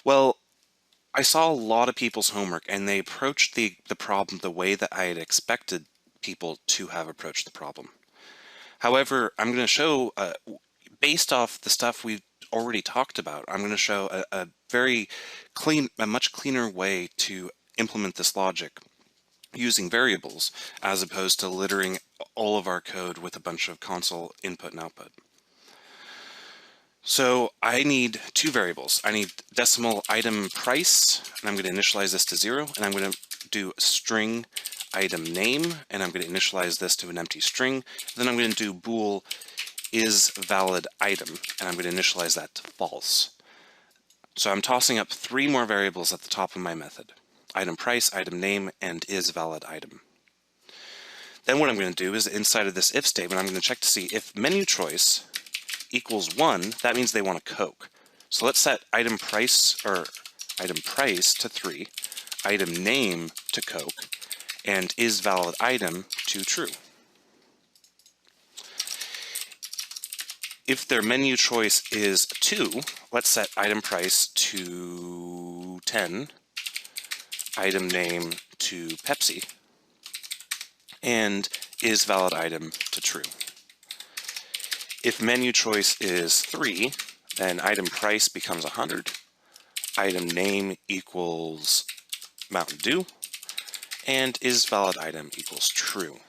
Well, I saw a lot of people's homework and they approached the problem the way that I had expected people to have approached the problem. However, I'm going to show, based off the stuff we've already talked about, I'm going to show a very clean, a much cleaner way to implement this logic using variables as opposed to littering all of our code with a bunch of console input and output. So I need two variables. I need decimal item price, and I'm going to initialize this to 0, and I'm going to do string item name, and I'm going to initialize this to an empty string. Then I'm going to do bool is valid item, and I'm going to initialize that to false. So I'm tossing up 3 more variables at the top of my method: item price, item name, and is valid item. Then what I'm going to do is inside of this if statement, I'm going to check to see if menu choice equals 1, that means they want a Coke. So let's set item price to 3, item name to Coke, and is valid item to true. If their menu choice is 2, let's set item price to 10, item name to Pepsi, and is valid item to true. If menu choice is 3, then item price becomes 100, item name equals Mountain Dew, and is valid item equals true.